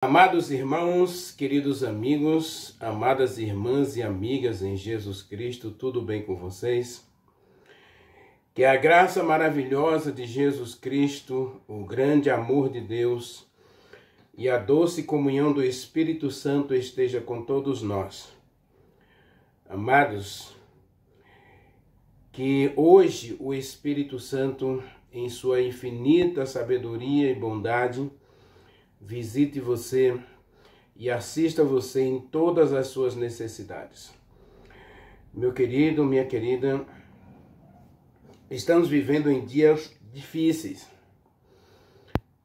Amados irmãos, queridos amigos, amadas irmãs e amigas em Jesus Cristo, tudo bem com vocês? Que a graça maravilhosa de Jesus Cristo, o grande amor de Deus e a doce comunhão do Espírito Santo esteja com todos nós. Amados, que hoje o Espírito Santo, em sua infinita sabedoria e bondade, visite você e assista você em todas as suas necessidades. Meu querido, minha querida, estamos vivendo em dias difíceis,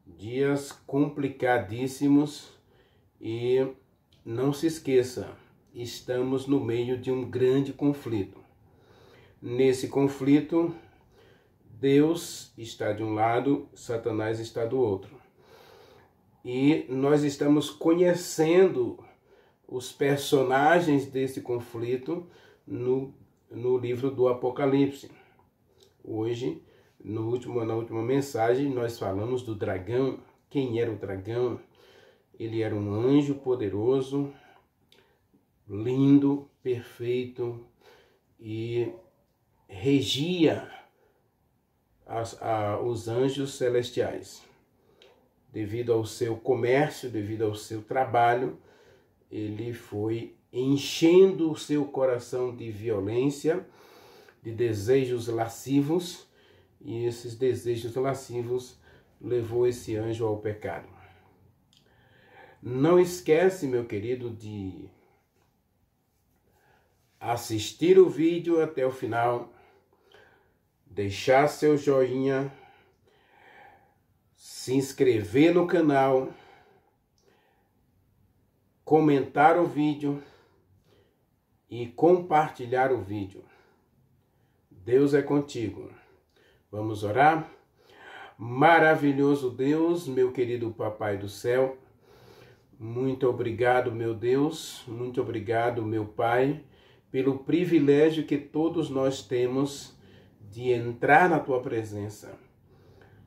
dias complicadíssimos e não se esqueça, estamos no meio de um grande conflito. Nesse conflito, Deus está de um lado, Satanás está do outro. E nós estamos conhecendo os personagens desse conflito no livro do Apocalipse. Hoje, na última mensagem, nós falamos do dragão. Quem era o dragão? Ele era um anjo poderoso, lindo, perfeito e regia os anjos celestiais. Devido ao seu comércio, devido ao seu trabalho, ele foi enchendo o seu coração de violência, de desejos lascivos, e esses desejos lascivos levou esse anjo ao pecado. Não esquece, meu querido, de assistir o vídeo até o final, deixar seu joinha, se inscrever no canal, comentar o vídeo e compartilhar o vídeo. Deus é contigo. Vamos orar? Maravilhoso Deus, meu querido Papai do céu, muito obrigado, meu Deus, muito obrigado, meu Pai, pelo privilégio que todos nós temos de entrar na Tua presença,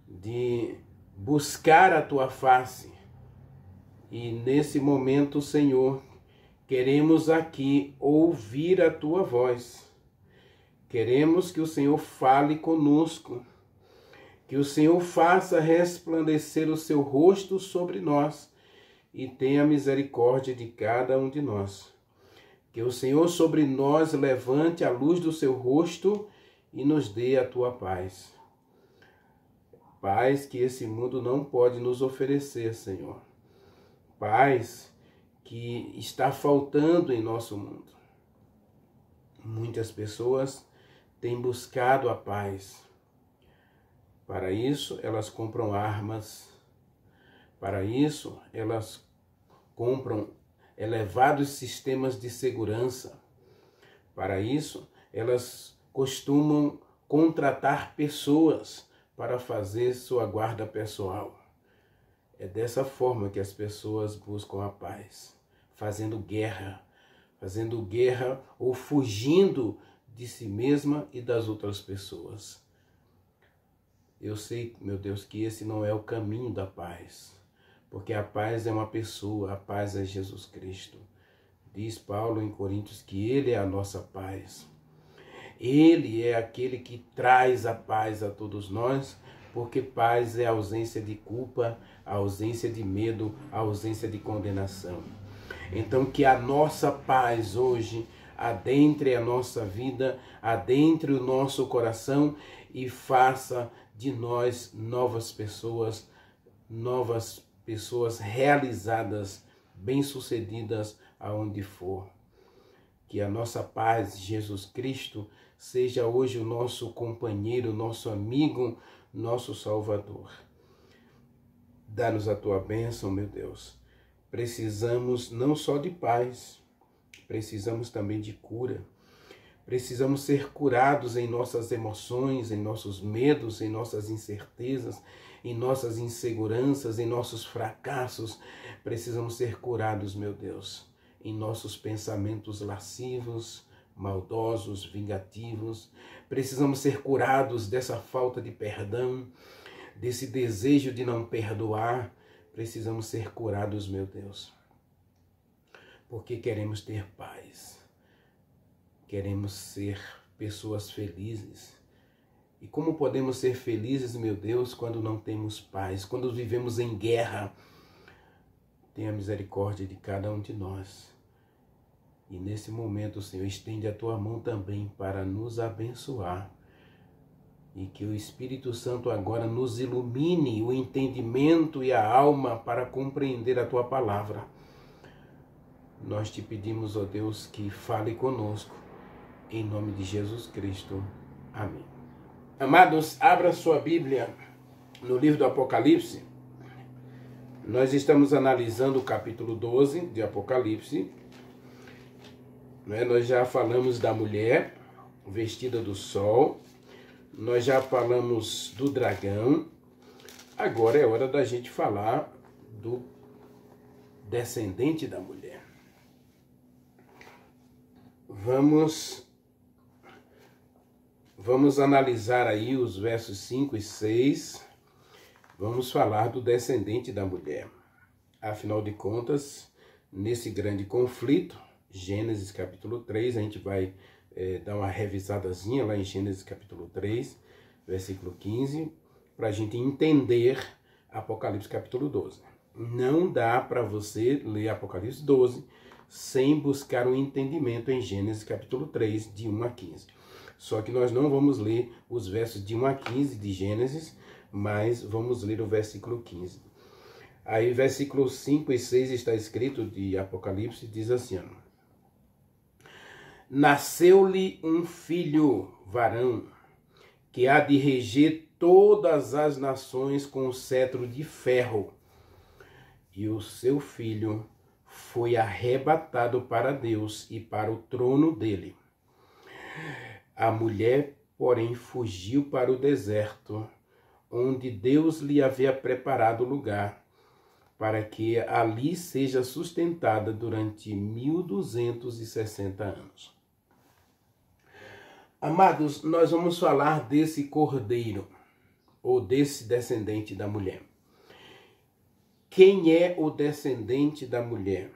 de buscar a Tua face. E nesse momento, Senhor, queremos aqui ouvir a Tua voz. Queremos que o Senhor fale conosco, que o Senhor faça resplandecer o seu rosto sobre nós e tenha misericórdia de cada um de nós. Que o Senhor sobre nós levante a luz do seu rosto e nos dê a Tua paz. Paz que esse mundo não pode nos oferecer, Senhor. Paz que está faltando em nosso mundo. Muitas pessoas têm buscado a paz. Para isso, elas compram armas. Para isso, elas compram elevados sistemas de segurança. Para isso, elas costumam contratar pessoas para fazer sua guarda pessoal. É dessa forma que as pessoas buscam a paz, fazendo guerra ou fugindo de si mesma e das outras pessoas. Eu sei, meu Deus, que esse não é o caminho da paz, porque a paz é uma pessoa, a paz é Jesus Cristo. Diz Paulo em Coríntios que Ele é a nossa paz. Ele é aquele que traz a paz a todos nós, porque paz é a ausência de culpa, a ausência de medo, a ausência de condenação. Então que a nossa paz hoje adentre a nossa vida, adentre o nosso coração e faça de nós novas pessoas realizadas, bem-sucedidas aonde for. Que a nossa paz, Jesus Cristo, seja hoje o nosso companheiro, nosso amigo, nosso Salvador. Dá-nos a Tua bênção, meu Deus. Precisamos não só de paz, precisamos também de cura. Precisamos ser curados em nossas emoções, em nossos medos, em nossas incertezas, em nossas inseguranças, em nossos fracassos. Precisamos ser curados, meu Deus, em nossos pensamentos lascivos, maldosos, vingativos. Precisamos ser curados dessa falta de perdão, desse desejo de não perdoar, precisamos ser curados, meu Deus, porque queremos ter paz, queremos ser pessoas felizes. E como podemos ser felizes, meu Deus, quando não temos paz, quando vivemos em guerra? Tenha misericórdia de cada um de nós. E nesse momento, Senhor, estende a tua mão também para nos abençoar. E que o Espírito Santo agora nos ilumine o entendimento e a alma para compreender a tua palavra. Nós te pedimos, ó Deus, que fale conosco. Em nome de Jesus Cristo. Amém. Amados, abra sua Bíblia no livro do Apocalipse. Nós estamos analisando o capítulo 12 de Apocalipse. Nós já falamos da mulher vestida do sol. Nós já falamos do dragão. Agora é hora da gente falar do descendente da mulher. Vamos analisar aí os versos 5 e 6. Vamos falar do descendente da mulher. Afinal de contas, nesse grande conflito, Gênesis capítulo 3, a gente vai dar uma revisadazinha lá em Gênesis capítulo 3, versículo 15, para a gente entender Apocalipse capítulo 12. Não dá para você ler Apocalipse 12 sem buscar um entendimento em Gênesis capítulo 3, de 1 a 15. Só que nós não vamos ler os versos de 1 a 15 de Gênesis, mas vamos ler o versículo 15. Aí, versículos 5 e 6 está escrito de Apocalipse, diz assim: nasceu-lhe um filho varão, que há de reger todas as nações com o cetro de ferro. E o seu filho foi arrebatado para Deus e para o trono dele. A mulher, porém, fugiu para o deserto, onde Deus lhe havia preparado lugar, para que ali seja sustentada durante 1260 anos. Amados, nós vamos falar desse cordeiro, ou desse descendente da mulher. Quem é o descendente da mulher?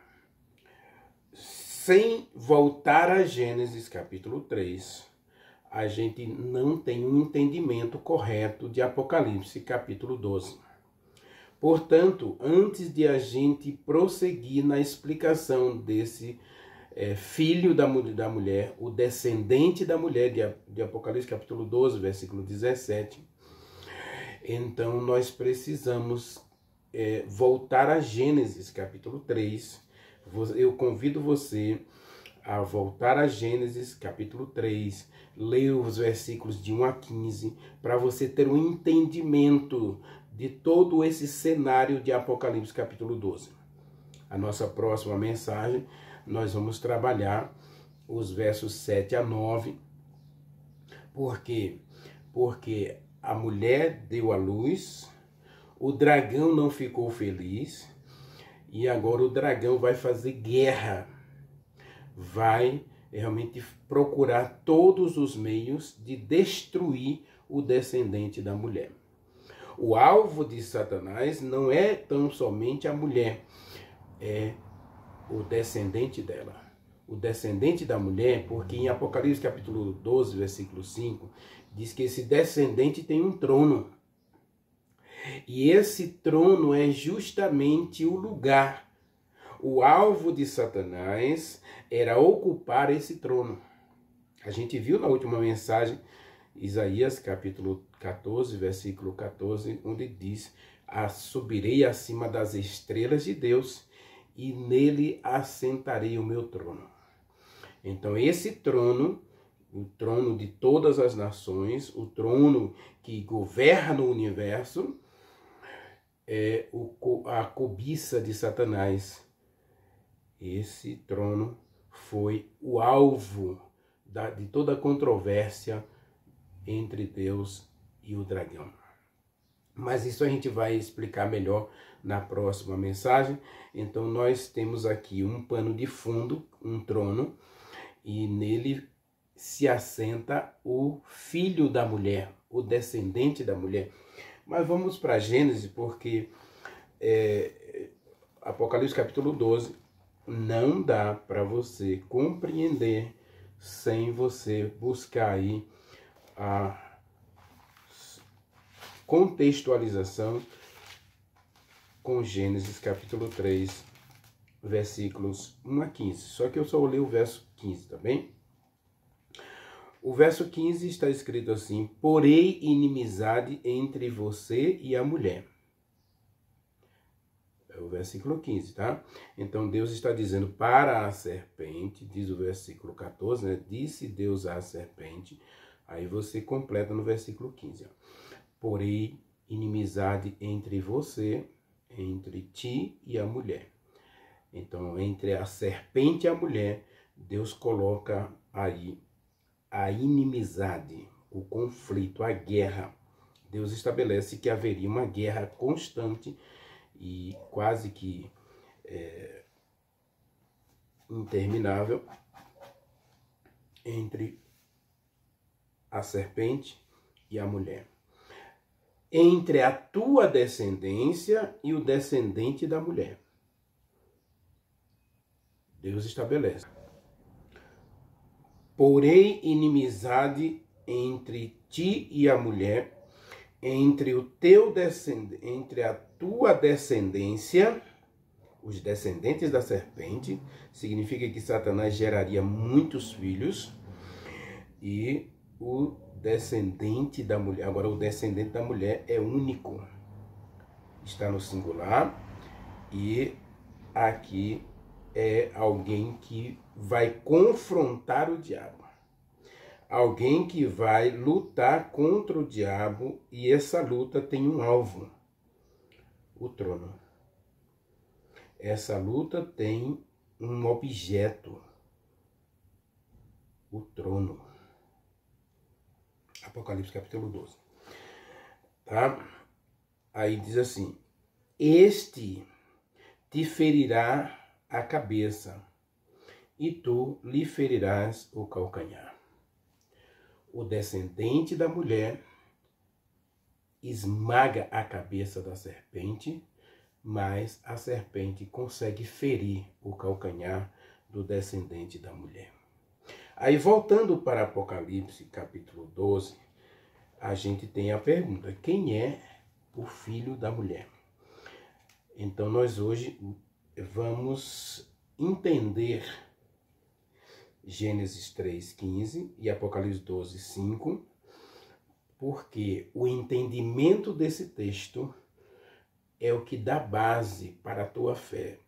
Sem voltar a Gênesis capítulo 3, a gente não tem um entendimento correto de Apocalipse capítulo 12. Portanto, antes de a gente prosseguir na explicação desse filho da mulher, o descendente da mulher de Apocalipse capítulo 12, versículo 17, então nós precisamos voltar a Gênesis capítulo 3. Eu convido você a voltar a Gênesis capítulo 3, ler os versículos de 1 a 15, para você ter um entendimento de todo esse cenário de Apocalipse capítulo 12. A nossa próxima mensagem, nós vamos trabalhar os versos 7 a 9. Por quê? Porque a mulher deu à luz, o dragão não ficou feliz, e agora o dragão vai fazer guerra, vai realmente procurar todos os meios de destruir o descendente da mulher. O alvo de Satanás não é tão somente a mulher, é o descendente dela. O descendente da mulher, porque em Apocalipse capítulo 12, versículo 5, diz que esse descendente tem um trono. E esse trono é justamente o lugar. O alvo de Satanás era ocupar esse trono. A gente viu na última mensagem, Isaías capítulo 14, versículo 14, onde diz: subirei acima das estrelas de Deus e nele assentarei o meu trono. Então esse trono, o trono de todas as nações, o trono que governa o universo, é a cobiça de Satanás. Esse trono foi o alvo de toda a controvérsia entre Deus e o dragão. Mas isso a gente vai explicar melhor na próxima mensagem. Então nós temos aqui um pano de fundo, um trono, e nele se assenta o filho da mulher, o descendente da mulher. Mas vamos para Gênesis, porque Apocalipse capítulo 12, não dá para você compreender sem você buscar aí a contextualização com Gênesis capítulo 3, versículos 1 a 15. Só que eu só vou ler o verso 15, tá bem? O verso 15 está escrito assim: porém inimizade entre você e a mulher. É o versículo 15, tá? Então Deus está dizendo para a serpente, diz o versículo 14, né? Disse Deus à serpente. Aí você completa no versículo 15, ó. Porém inimizade entre você, entre ti e a mulher. Então, entre a serpente e a mulher, Deus coloca aí a inimizade, o conflito, a guerra. Deus estabelece que haveria uma guerra constante e quase que interminável entre a serpente e a mulher. Entre a tua descendência e o descendente da mulher. Deus estabelece. Porém, inimizade entre ti e a mulher, entre o teu entre a tua descendência, os descendentes da serpente, significa que Satanás geraria muitos filhos, e o descendente da mulher. Agora, o descendente da mulher é único, está no singular, e aqui é alguém que vai confrontar o diabo. Alguém que vai lutar contra o diabo, e essa luta tem um alvo, o trono. Essa luta tem um objeto, o trono. Apocalipse capítulo 12. Tá? Aí diz assim: este te ferirá a cabeça, e tu lhe ferirás o calcanhar. O descendente da mulher esmaga a cabeça da serpente, mas a serpente consegue ferir o calcanhar do descendente da mulher. Aí, voltando para Apocalipse capítulo 12, a gente tem a pergunta: quem é o filho da mulher? Então, nós hoje vamos entender Gênesis 3:15 e Apocalipse 12:5, porque o entendimento desse texto é o que dá base para a tua fé.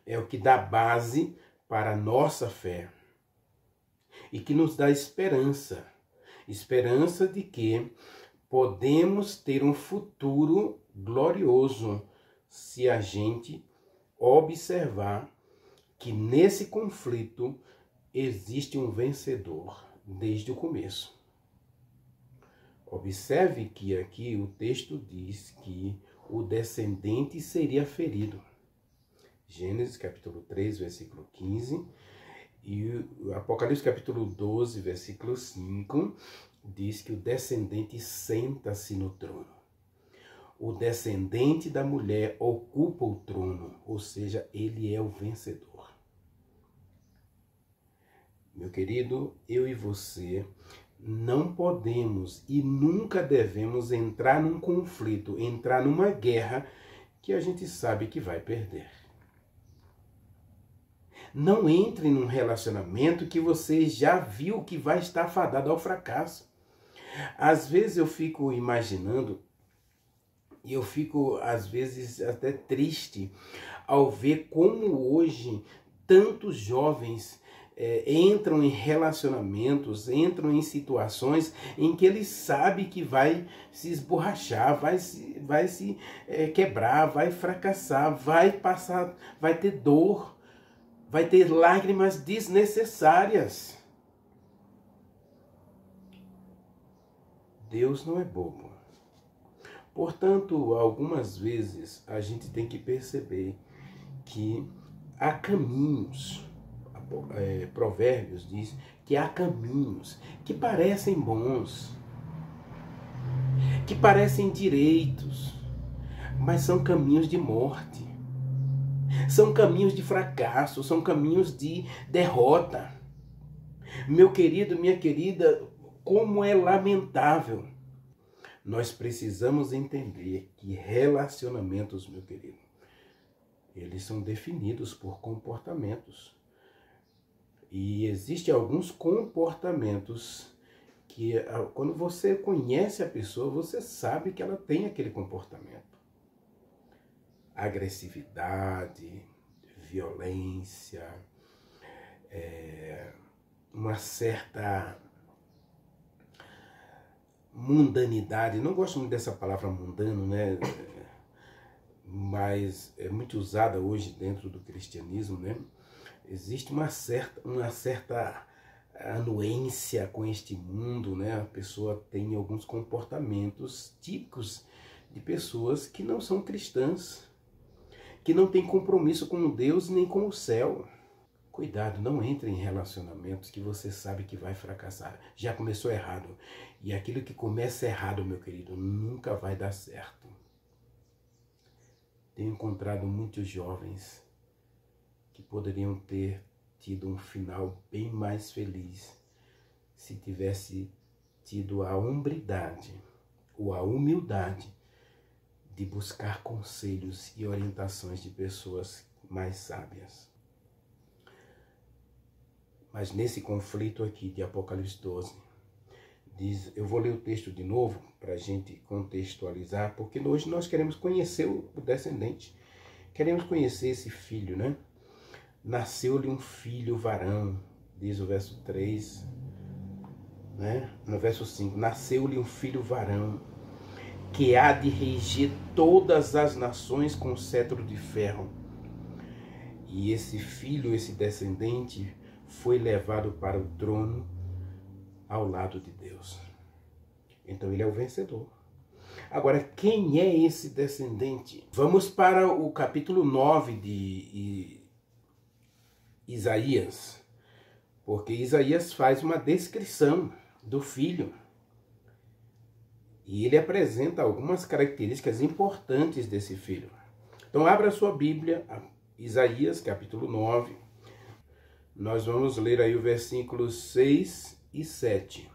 É o que dá base para a nossa fé. E que nos dá esperança. Esperança de que podemos ter um futuro glorioso se a gente observar que nesse conflito existe um vencedor desde o começo. Observe que aqui o texto diz que o descendente seria ferido. Gênesis capítulo 3, versículo 15, e o Apocalipse capítulo 12, versículo 5, diz que o descendente senta-se no trono. O descendente da mulher ocupa o trono, ou seja, ele é o vencedor. Meu querido, eu e você não podemos e nunca devemos entrar num conflito, entrar numa guerra que a gente sabe que vai perder. Não entre num relacionamento que você já viu que vai estar fadado ao fracasso. Às vezes eu fico imaginando, e eu fico às vezes até triste ao ver como hoje tantos jovens entram em relacionamentos, entram em situações em que eles sabem que vai se esborrachar, vai se quebrar, vai fracassar, vai passar, vai ter dor, vai ter lágrimas desnecessárias. Deus não é bobo. Portanto, algumas vezes a gente tem que perceber que há caminhos. Provérbios diz que há caminhos que parecem bons, que parecem direitos, mas são caminhos de morte, são caminhos de fracasso, são caminhos de derrota. Meu querido, minha querida, como é lamentável. Nós precisamos entender que relacionamentos, meu querido, eles são definidos por comportamentos. E existem alguns comportamentos que, quando você conhece a pessoa, você sabe que ela tem aquele comportamento. Agressividade, violência, uma certa mundanidade. Não gosto muito dessa palavra mundano, né? Mas é muito usada hoje dentro do cristianismo, né? Existe uma certa anuência com este mundo, né? A pessoa tem alguns comportamentos típicos de pessoas que não são cristãs, que não têm compromisso com Deus nem com o céu. Cuidado, não entre em relacionamentos que você sabe que vai fracassar. Já começou errado. E aquilo que começa errado, meu querido, nunca vai dar certo. Tenho encontrado muitos jovens que poderiam ter tido um final bem mais feliz se tivesse tido a hombridade ou a humildade de buscar conselhos e orientações de pessoas mais sábias. Mas nesse conflito aqui de Apocalipse 12, diz, eu vou ler o texto de novo para a gente contextualizar, porque hoje nós queremos conhecer o descendente, queremos conhecer esse filho, né? Nasceu-lhe um filho varão, diz o verso 3, né? No verso 5, nasceu-lhe um filho varão, que há de reger todas as nações com cetro de ferro. E esse filho, esse descendente, foi levado para o trono ao lado de Deus. Então ele é o vencedor. Agora, quem é esse descendente? Vamos para o capítulo 9 de Isaías, porque Isaías faz uma descrição do filho. E ele apresenta algumas características importantes desse filho. Então abra sua Bíblia, Isaías capítulo 9. Nós vamos ler aí o versículos 6 e 7.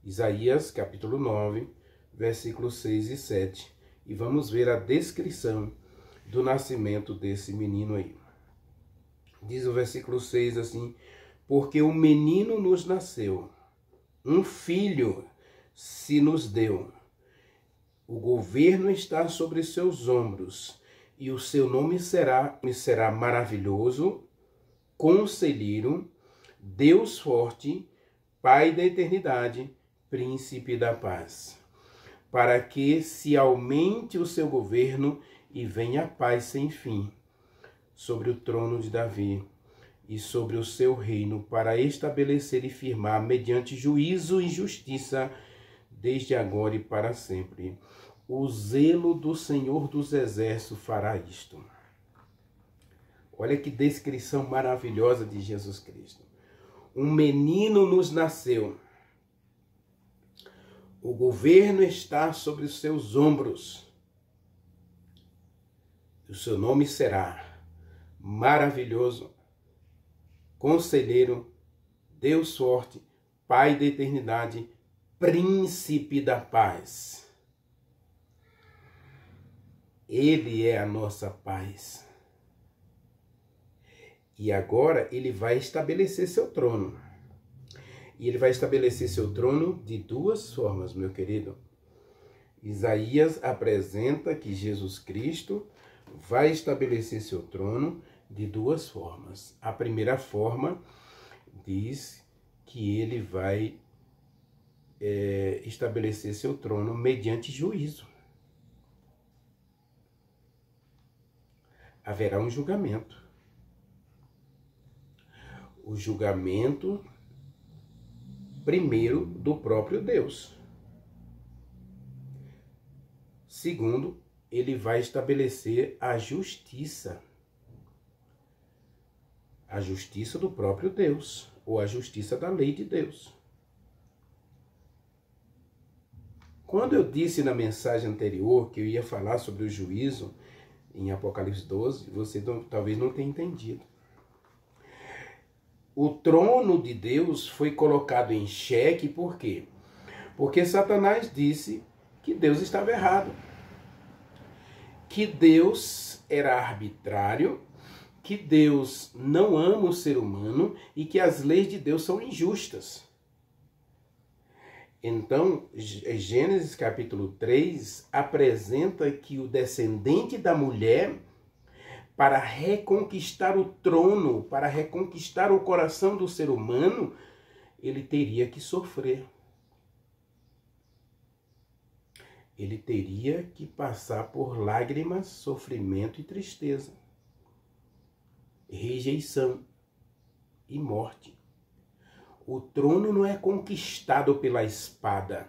Isaías capítulo 9, versículos 6 e 7. E vamos ver a descrição do nascimento desse menino aí. Diz o versículo 6 assim: porque um menino nos nasceu, um filho se nos deu. O governo está sobre seus ombros, e o seu nome será maravilhoso, Conselheiro, Deus forte, Pai da eternidade, Príncipe da paz. Para que se aumente o seu governo e venha a paz sem fim sobre o trono de Davi e sobre o seu reino, para estabelecer e firmar mediante juízo e justiça, desde agora e para sempre. O zelo do Senhor dos Exércitos fará isto. Olha que descrição maravilhosa de Jesus Cristo. Um menino nos nasceu. O governo está sobre os seus ombros. O seu nome será maravilhoso, Conselheiro, Deus forte, Pai da eternidade, Príncipe da paz. Ele é a nossa paz. E agora ele vai estabelecer seu trono. E ele vai estabelecer seu trono de duas formas, meu querido. Isaías apresenta que Jesus Cristo vai estabelecer seu trono de duas formas. A primeira forma diz que ele vai estabelecer seu trono mediante juízo. Haverá um julgamento. O julgamento, primeiro, do próprio Deus. Segundo, ele vai estabelecer a justiça. A justiça do próprio Deus, ou a justiça da lei de Deus. Quando eu disse na mensagem anterior que eu ia falar sobre o juízo em Apocalipse 12, você talvez não tenha entendido. O trono de Deus foi colocado em xeque, por quê? Porque Satanás disse que Deus estava errado, que Deus era arbitrário, que Deus não ama o ser humano e que as leis de Deus são injustas. Então, Gênesis capítulo 3 apresenta que o descendente da mulher, para reconquistar o trono, para reconquistar o coração do ser humano, ele teria que sofrer. Ele teria que passar por lágrimas, sofrimento e tristeza, rejeição e morte. O trono não é conquistado pela espada.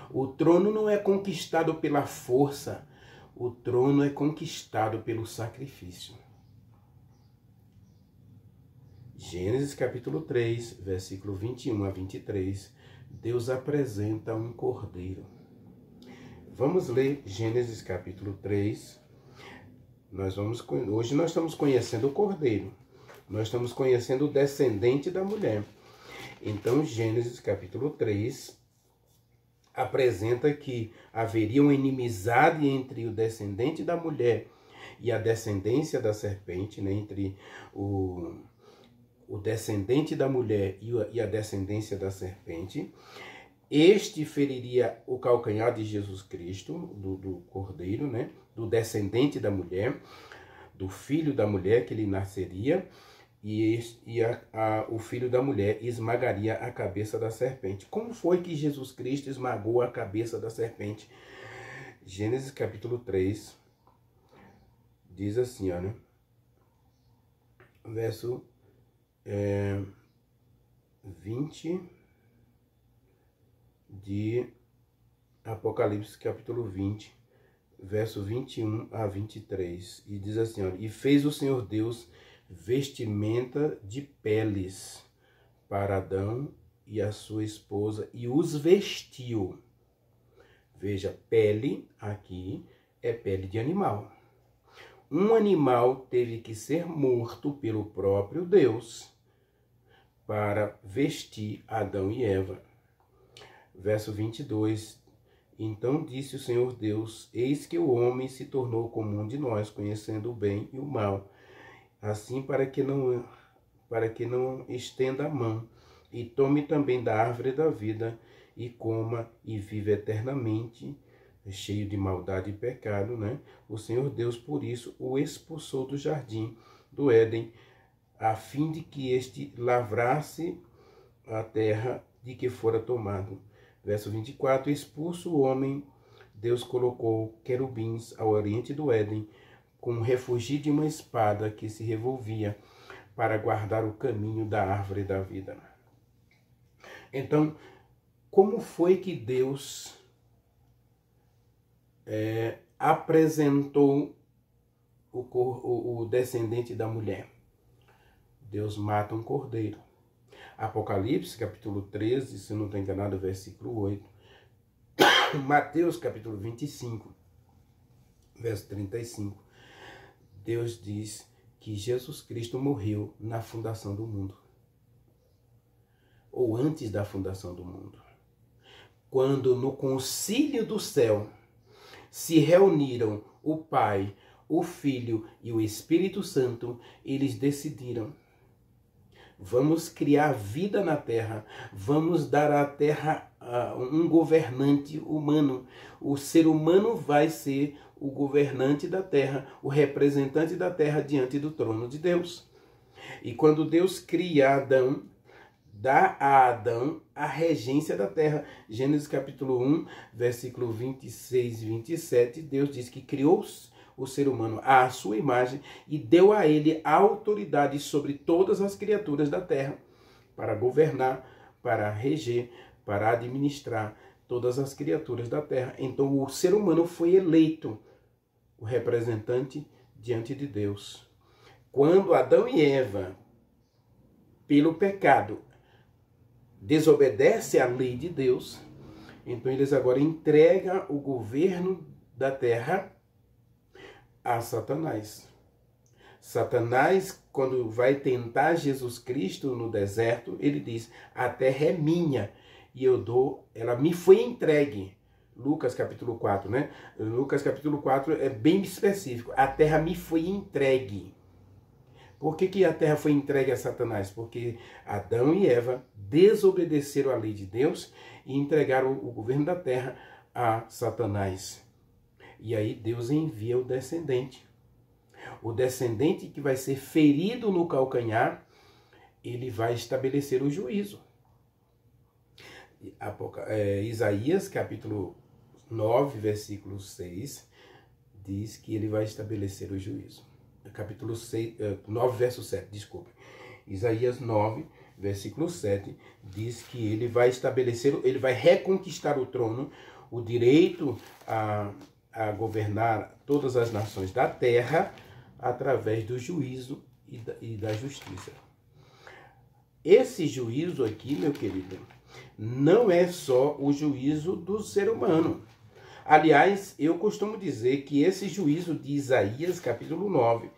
O trono não é conquistado pela força. O trono é conquistado pelo sacrifício. Gênesis capítulo 3, versículo 21 a 23, Deus apresenta um cordeiro. Vamos ler Gênesis capítulo 3. Hoje nós estamos conhecendo o cordeiro. Nós estamos conhecendo o descendente da mulher. Então, Gênesis capítulo 3 apresenta que haveria uma inimizade entre o descendente da mulher e a descendência da serpente, né? Entre o descendente da mulher e a descendência da serpente. Este feriria o calcanhar de Jesus Cristo, do cordeiro, né? Do descendente da mulher, do filho da mulher que ele nasceria, o filho da mulher esmagaria a cabeça da serpente. Como foi que Jesus Cristo esmagou a cabeça da serpente? Gênesis capítulo 3 diz assim, olha, verso 20 de Apocalipse capítulo 20, verso 21 a 23, e diz assim, olha, e fez o Senhor Deus vestimenta de peles para Adão e a sua esposa e os vestiu. Veja, pele aqui é pele de animal. Um animal teve que ser morto pelo próprio Deus para vestir Adão e Eva. Verso 22, então disse o Senhor Deus, eis que o homem se tornou como um de nós, conhecendo o bem e o mal. Assim, para que não estenda a mão, e tome também da árvore da vida, e coma e vive eternamente, cheio de maldade e pecado, né? O Senhor Deus, por isso, o expulsou do jardim do Éden, a fim de que este lavrasse a terra de que fora tomado. Verso 24, expulso o homem, Deus colocou querubins ao oriente do Éden, com o refugio de uma espada que se revolvia para guardar o caminho da árvore da vida. Então, como foi que Deus apresentou o descendente da mulher? Deus mata um cordeiro. Apocalipse, capítulo 13, se não estou enganado, versículo 8. Mateus, capítulo 25, verso 35. Deus diz que Jesus Cristo morreu na fundação do mundo. Ou antes da fundação do mundo. Quando no concílio do céu se reuniram o Pai, o Filho e o Espírito Santo, eles decidiram: vamos criar vida na terra, vamos dar à terra um governante humano. O ser humano vai ser o governante da terra, o representante da terra diante do trono de Deus. E quando Deus cria Adão, dá a Adão a regência da terra. Gênesis capítulo 1, versículo 26 e 27, Deus diz que criou o ser humano à sua imagem e deu a ele a autoridade sobre todas as criaturas da terra, para governar, para reger, para administrar todas as criaturas da terra. Então o ser humano foi eleito o representante diante de Deus. Quando Adão e Eva, pelo pecado, desobedecem à lei de Deus, Então eles agora entregam o governo da terra a Satanás. Satanás, quando vai tentar Jesus Cristo no deserto, ele diz: a terra é minha e eu dou, ela me foi entregue. Lucas capítulo 4, né? Lucas capítulo 4 é bem específico. A terra me foi entregue. Por que a terra foi entregue a Satanás? Porque Adão e Eva desobedeceram à lei de Deus e entregaram o governo da terra a Satanás. E aí Deus envia o descendente. O descendente que vai ser ferido no calcanhar, ele vai estabelecer o juízo. Isaías, capítulo 9, versículo 6, diz que ele vai estabelecer o juízo. Capítulo 9, verso 7, desculpa. Isaías 9, versículo 7, diz que ele vai estabelecer, ele vai reconquistar o trono, o direito a governar todas as nações da terra, através do juízo e da justiça. Esse juízo aqui, meu querido, não é só o juízo do ser humano. Aliás, eu costumo dizer que esse juízo de Isaías, capítulo 9,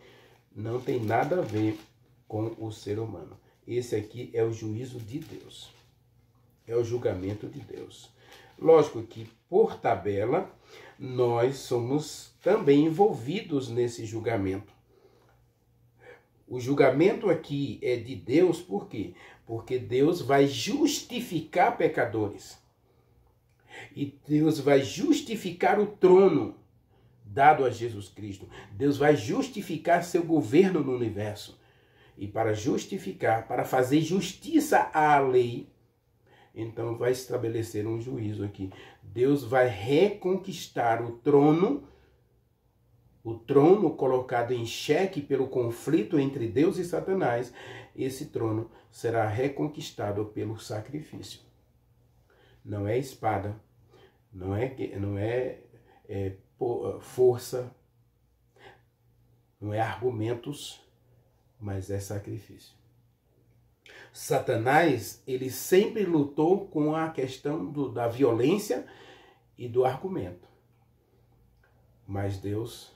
não tem nada a ver com o ser humano. Esse aqui é o juízo de Deus. É o julgamento de Deus. Lógico que, por tabela, nós somos também envolvidos nesse julgamento. O julgamento aqui é de Deus, por quê? Porque Deus vai justificar pecadores. E Deus vai justificar o trono dado a Jesus Cristo. Deus vai justificar seu governo no universo. E para justificar, para fazer justiça à lei, então vai estabelecer um juízo aqui. Deus vai reconquistar o trono colocado em xeque pelo conflito entre Deus e Satanás. Esse trono será reconquistado pelo sacrifício. Não é espada, não é força, não é argumentos, mas é sacrifício. Satanás, ele sempre lutou com a questão da violência e do argumento. Mas Deus,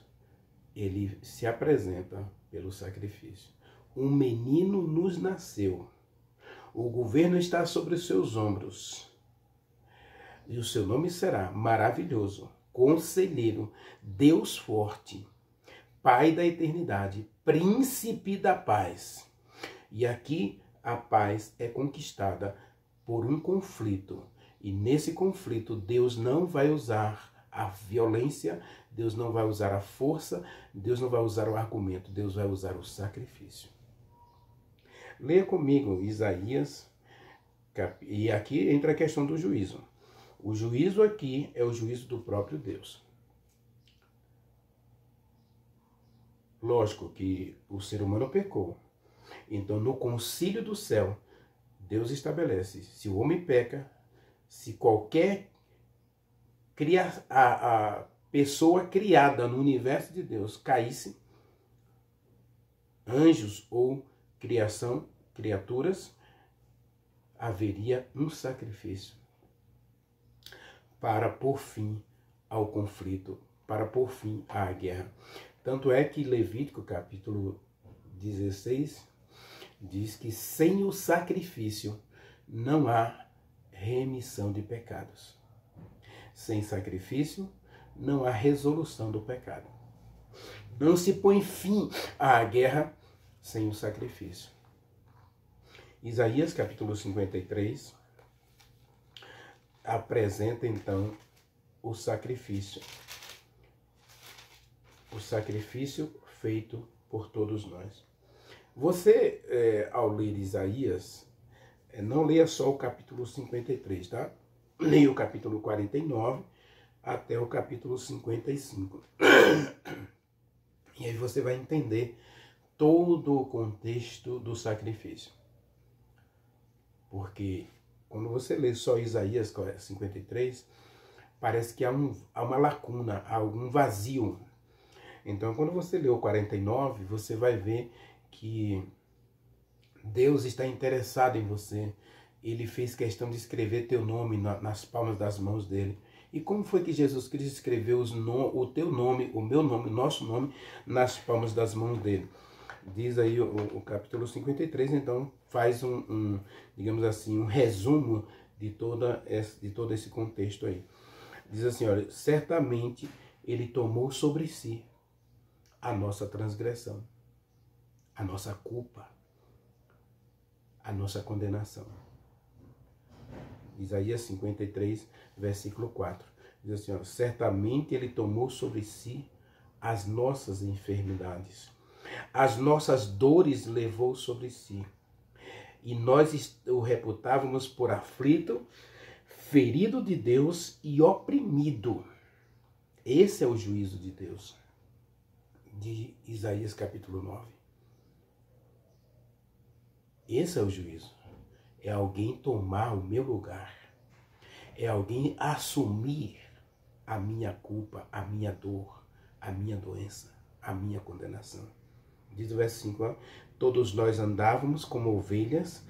ele se apresenta pelo sacrifício. Um menino nos nasceu. O governo está sobre os seus ombros. E o seu nome será Maravilhoso, Conselheiro, Deus Forte, Pai da Eternidade, Príncipe da Paz. E aqui a paz é conquistada por um conflito. E nesse conflito Deus não vai usar a violência, Deus não vai usar a força, Deus não vai usar o argumento, Deus vai usar o sacrifício. Leia comigo Isaías, e aqui entra a questão do juízo. O juízo aqui é o juízo do próprio Deus. Lógico que o ser humano pecou. Então, no concílio do céu, Deus estabelece, se o homem peca, se qualquer a pessoa criada no universo de Deus caísse, anjos ou criaturas, haveria um sacrifício para pôr fim ao conflito, para pôr fim à guerra. Tanto é que Levítico, capítulo 16, diz que sem o sacrifício não há remissão de pecados. Sem sacrifício não há resolução do pecado. Não se põe fim à guerra sem o sacrifício. Isaías capítulo 53 apresenta então o sacrifício. O sacrifício feito por todos nós. Você, ao ler Isaías, não leia só o capítulo 53, tá? Leia o capítulo 49 até o capítulo 55. E aí você vai entender todo o contexto do sacrifício. Porque quando você lê só Isaías 53, parece que há uma lacuna, há algum vazio. Então, quando você lê o 49, você vai ver que Deus está interessado em você, ele fez questão de escrever teu nome nas palmas das mãos dele. E como foi que Jesus Cristo escreveu o teu nome, o meu nome, o nosso nome, nas palmas das mãos dele? Diz aí o capítulo 53, então faz digamos assim, um resumo de todo esse contexto aí. Diz assim, olha, certamente ele tomou sobre si a nossa transgressão, a nossa culpa, a nossa condenação. Isaías 53, versículo 4. Diz assim, ó, certamente ele tomou sobre si as nossas enfermidades. As nossas dores levou sobre si. E nós o reputávamos por aflito, ferido de Deus e oprimido. Esse é o juízo de Deus. De Isaías capítulo 9. Esse é o juízo. É alguém tomar o meu lugar. É alguém assumir a minha culpa, a minha dor, a minha doença, a minha condenação. Diz o verso 5, ó, todos nós andávamos como ovelhas,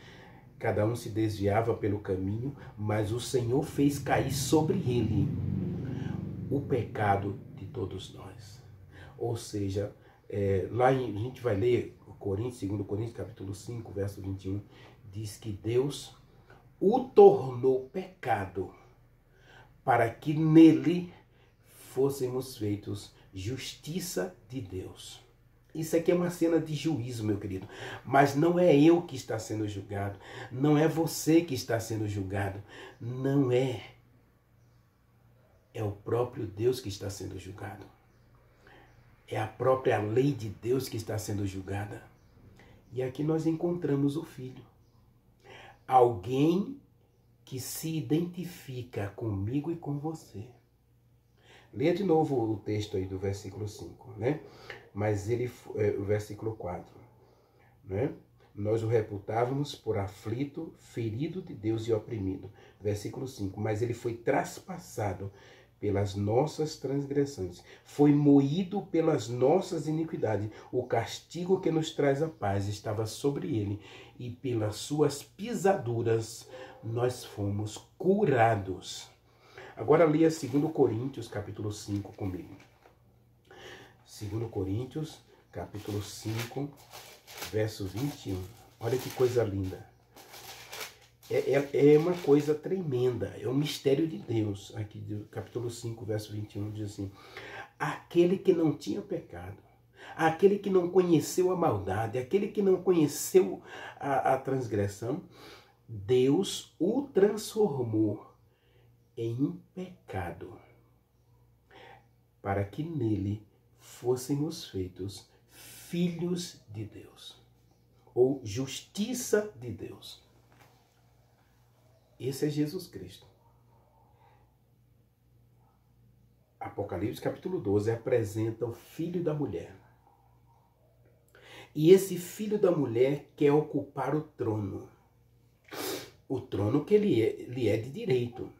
cada um se desviava pelo caminho, mas o Senhor fez cair sobre ele o pecado de todos nós. Ou seja, a gente vai ler Coríntios, 2 Coríntios capítulo 5, verso 21, diz que Deus o tornou pecado para que nele fôssemos feitos justiça de Deus. Isso aqui é uma cena de juízo, meu querido. Mas não é eu que está sendo julgado. Não é você que está sendo julgado. Não é. É o próprio Deus que está sendo julgado. É a própria lei de Deus que está sendo julgada. E aqui nós encontramos o Filho. Alguém que se identifica comigo e com você. Leia de novo o texto aí do versículo 5, né? Mas o versículo 4, né? Nós o reputávamos por aflito, ferido de Deus e oprimido. Versículo 5, mas ele foi traspassado pelas nossas transgressões, foi moído pelas nossas iniquidades. O castigo que nos traz a paz estava sobre ele, e pelas suas pisaduras nós fomos curados. Agora leia 2 Coríntios, capítulo 5 comigo. 2 Coríntios, capítulo 5, verso 21. Olha que coisa linda. É uma coisa tremenda, é um mistério de Deus. Aqui do capítulo 5, verso 21, diz assim: aquele que não tinha pecado, aquele que não conheceu a maldade, aquele que não conheceu a transgressão, Deus o transformou em pecado, para que nele fôssemos feitos filhos de Deus, ou justiça de Deus. Esse é Jesus Cristo. Apocalipse capítulo 12 apresenta o filho da mulher. E esse filho da mulher quer ocupar o trono. O trono que lhe é de direito.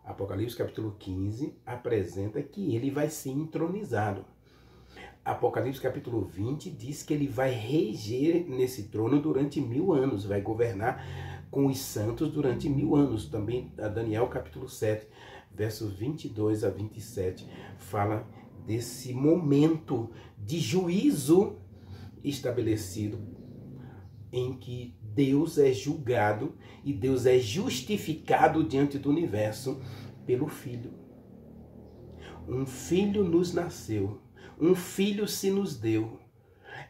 Apocalipse capítulo 15 apresenta que ele vai ser entronizado. Apocalipse capítulo 20 diz que ele vai reger nesse trono durante 1000 anos, vai governar com os santos durante 1000 anos. Também Daniel capítulo 7, versos 22 a 27, fala desse momento de juízo estabelecido em que Deus é julgado e Deus é justificado diante do universo pelo Filho. Um filho nos nasceu, um filho se nos deu,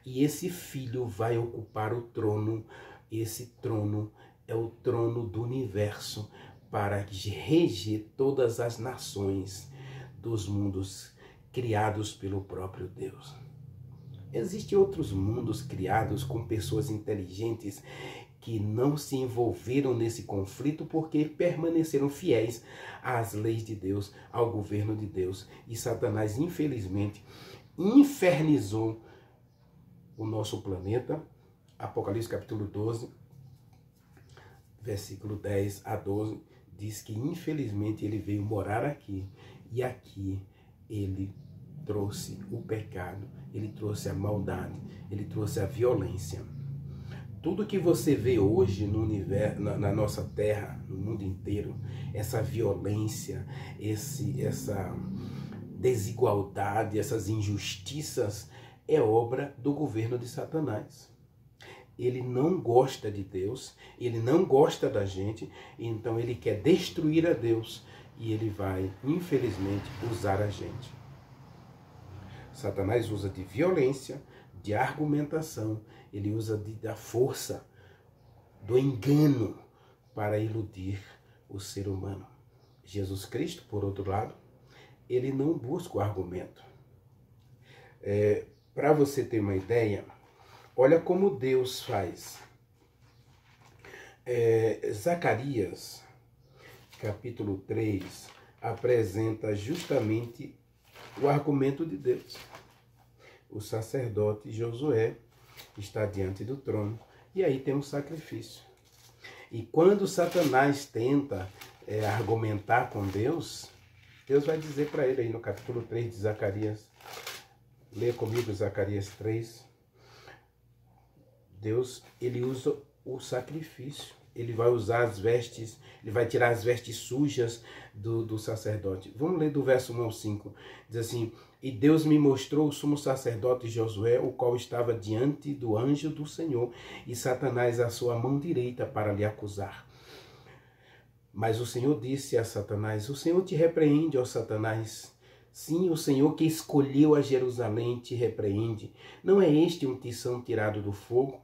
e esse filho vai ocupar o trono. Esse trono é o trono do universo para reger todas as nações dos mundos criados pelo próprio Deus. Existem outros mundos criados com pessoas inteligentes que não se envolveram nesse conflito porque permaneceram fiéis às leis de Deus, ao governo de Deus. E Satanás, infelizmente, infernizou o nosso planeta. Apocalipse capítulo 12, versículo 10 a 12, diz que infelizmente ele veio morar aqui, e aqui ele trouxe o pecado, ele trouxe a maldade, ele trouxe a violência. Tudo que você vê hoje no universo, na nossa terra, no mundo inteiro, essa violência, essa desigualdade, essas injustiças, é obra do governo de Satanás. Ele não gosta de Deus, ele não gosta da gente, então ele quer destruir a Deus e ele vai, infelizmente, usar a gente. Satanás usa de violência, de argumentação, ele usa da força, do engano para iludir o ser humano. Jesus Cristo, por outro lado, ele não busca o argumento. Para você ter uma ideia, olha como Deus faz. Zacarias, capítulo 3, apresenta justamente o argumento de Deus. O sacerdote Josué está diante do trono e aí tem um sacrifício. E quando Satanás tenta argumentar com Deus, Deus vai dizer para ele aí no capítulo 3 de Zacarias, leia comigo Zacarias 3, Deus, ele usa o sacrifício, ele vai usar as vestes, ele vai tirar as vestes sujas do sacerdote. Vamos ler do verso 1 ao 5, diz assim: e Deus me mostrou o sumo sacerdote Josué, o qual estava diante do anjo do Senhor, e Satanás à sua mão direita para lhe acusar. Mas o Senhor disse a Satanás: o Senhor te repreende, ó Satanás. Sim, o Senhor que escolheu a Jerusalém te repreende. Não é este um tição tirado do fogo?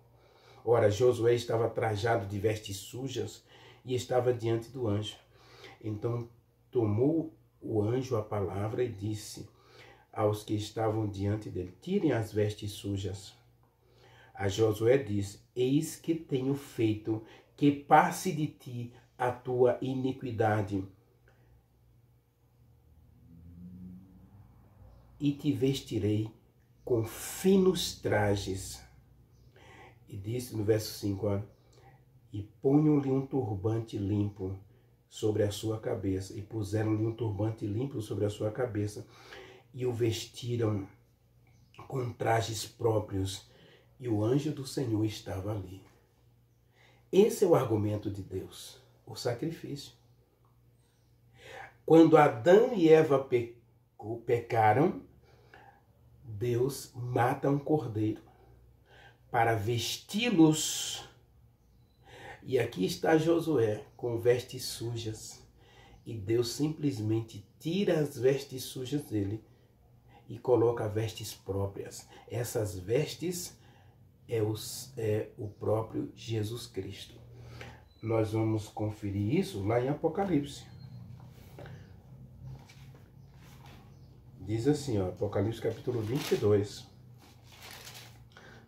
Ora, Josué estava trajado de vestes sujas e estava diante do anjo. Então tomou o anjo a palavra e disse aos que estavam diante dele: tirem as vestes sujas. A Josué disse: eis que tenho feito que passe de ti a tua iniquidade, e te vestirei com finos trajes. E disse no verso 5, e ponham-lhe um turbante limpo sobre a sua cabeça. E puseram-lhe um turbante limpo sobre a sua cabeça, e o vestiram com trajes próprios, e o anjo do Senhor estava ali. Esse é o argumento de Deus, o sacrifício. Quando Adão e Eva pecaram, Deus mata um cordeiro para vesti-los. E aqui está Josué com vestes sujas. E Deus simplesmente tira as vestes sujas dele e coloca vestes próprias. Essas vestes é o próprio Jesus Cristo. Nós vamos conferir isso lá em Apocalipse. Diz assim, Apocalipse capítulo 22,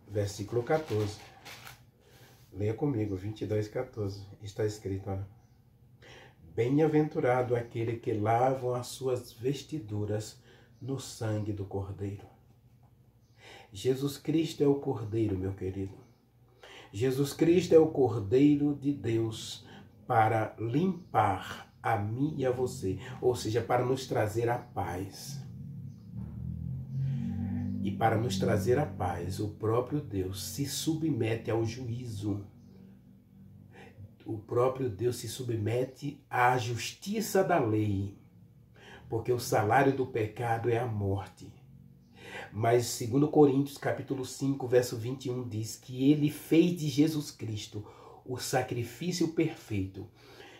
versículo 14. Leia comigo, 22, 14. Está escrito, bem-aventurado aquele que lavam as suas vestiduras no sangue do Cordeiro. Jesus Cristo é o Cordeiro, meu querido. Jesus Cristo é o Cordeiro de Deus para limpar a mim e a você, ou seja, para nos trazer a paz. E para nos trazer a paz, o próprio Deus se submete ao juízo. O próprio Deus se submete à justiça da lei, porque o salário do pecado é a morte. Mas 2 Coríntios capítulo 5, verso 21 diz que ele fez de Jesus Cristo o sacrifício perfeito.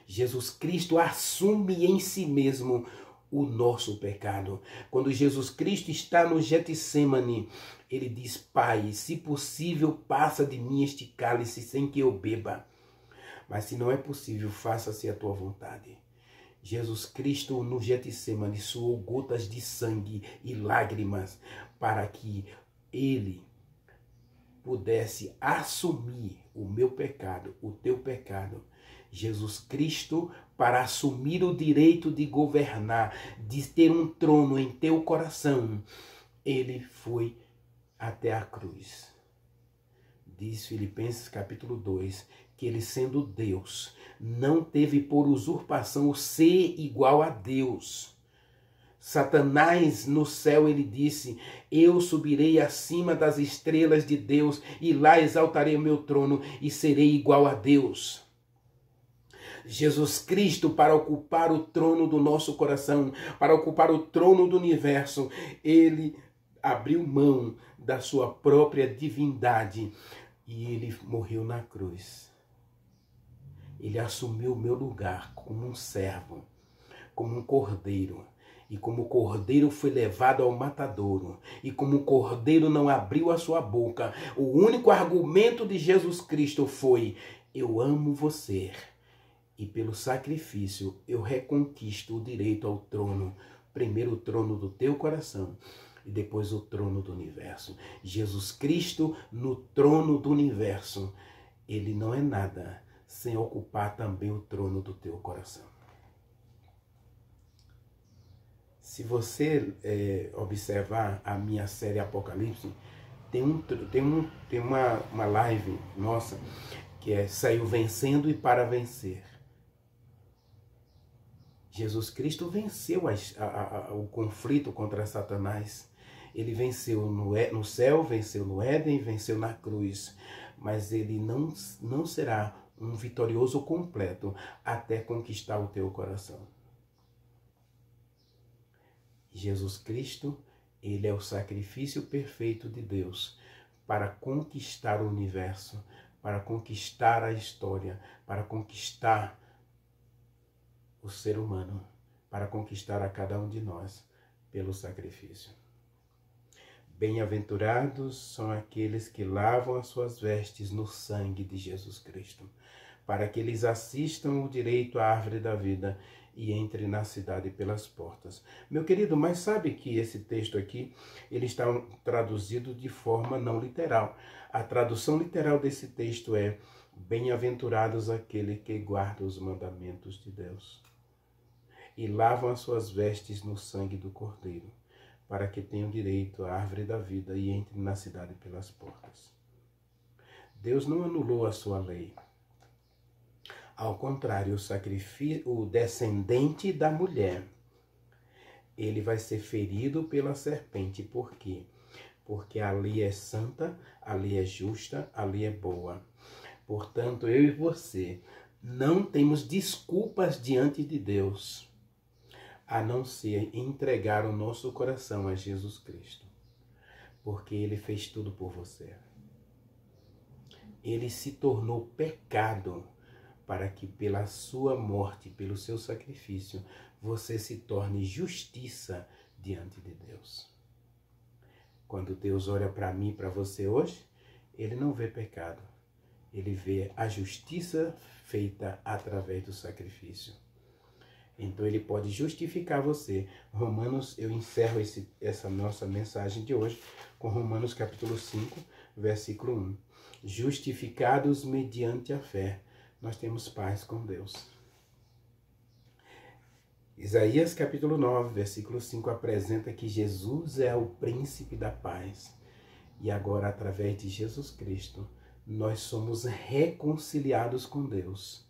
Jesus Cristo assume em si mesmo o nosso pecado. Quando Jesus Cristo está no Getsêmani, ele diz: Pai, se possível, passa de mim este cálice sem que eu beba. Mas se não é possível, faça-se a tua vontade. Jesus Cristo no Getsêmani suou gotas de sangue e lágrimas para que ele pudesse assumir o meu pecado, o teu pecado. Jesus Cristo, para assumir o direito de governar, de ter um trono em teu coração, ele foi até a cruz. Diz Filipenses capítulo 2, que ele, sendo Deus, não teve por usurpação o ser igual a Deus. Satanás no céu, ele disse: eu subirei acima das estrelas de Deus e lá exaltarei o meu trono e serei igual a Deus. Jesus Cristo, para ocupar o trono do nosso coração, para ocupar o trono do universo, ele abriu mão da sua própria divindade e ele morreu na cruz. Ele assumiu o meu lugar como um servo, como um cordeiro. E como o cordeiro foi levado ao matadouro, e como o cordeiro não abriu a sua boca, o único argumento de Jesus Cristo foi: eu amo você, e pelo sacrifício eu reconquisto o direito ao trono, primeiro o trono do teu coração, e depois o trono do universo. Jesus Cristo no trono do universo, ele não é nada sem ocupar também o trono do teu coração. Se você observar a minha série Apocalipse, tem uma live nossa que saiu vencendo e para vencer. Jesus Cristo venceu o conflito contra Satanás. Ele venceu no céu, venceu no Éden, venceu na cruz. Mas ele não será um vitorioso completo até conquistar o teu coração. Jesus Cristo, ele é o sacrifício perfeito de Deus para conquistar o universo, para conquistar a história, para conquistar o ser humano, para conquistar a cada um de nós pelo sacrifício. Bem-aventurados são aqueles que lavam as suas vestes no sangue de Jesus Cristo, para que eles assistam o direito à árvore da vida e entre na cidade pelas portas. Meu querido, mas sabe que esse texto aqui, ele está traduzido de forma não literal. A tradução literal desse texto é: bem-aventurados aqueles que guardam os mandamentos de Deus e lavam as suas vestes no sangue do Cordeiro, para que tenham direito à árvore da vida e entrem na cidade pelas portas. Deus não anulou a sua lei. Ao contrário, o descendente da mulher, ele vai ser ferido pela serpente. Por quê? Porque a lei é santa, a lei é justa, a lei é boa. Portanto, eu e você não temos desculpas diante de Deus, a não ser entregar o nosso coração a Jesus Cristo, porque ele fez tudo por você. Ele se tornou pecado para que pela sua morte, pelo seu sacrifício, você se torne justiça diante de Deus. Quando Deus olha para mim e para você hoje, ele não vê pecado. Ele vê a justiça feita através do sacrifício. Então ele pode justificar você. Romanos, eu encerro essa nossa mensagem de hoje com Romanos capítulo 5, versículo 1. Justificados mediante a fé, nós temos paz com Deus. Isaías capítulo 9, versículo 5 apresenta que Jesus é o príncipe da paz. E agora, através de Jesus Cristo, nós somos reconciliados com Deus.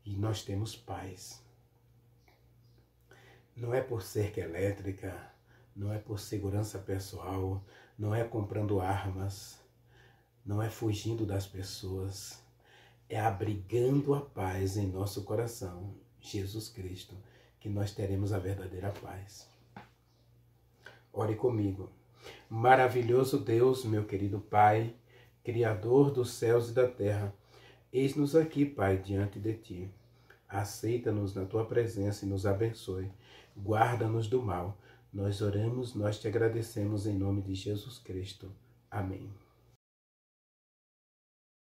E nós temos paz. Não é por cerca elétrica, não é por segurança pessoal, não é comprando armas, não é fugindo das pessoas. É abrigando a paz em nosso coração, Jesus Cristo, que nós teremos a verdadeira paz. Ore comigo. Maravilhoso Deus, meu querido Pai, Criador dos céus e da terra, eis-nos aqui, Pai, diante de Ti. Aceita-nos na Tua presença e nos abençoe. Guarda-nos do mal. Nós oramos, nós Te agradecemos em nome de Jesus Cristo. Amém.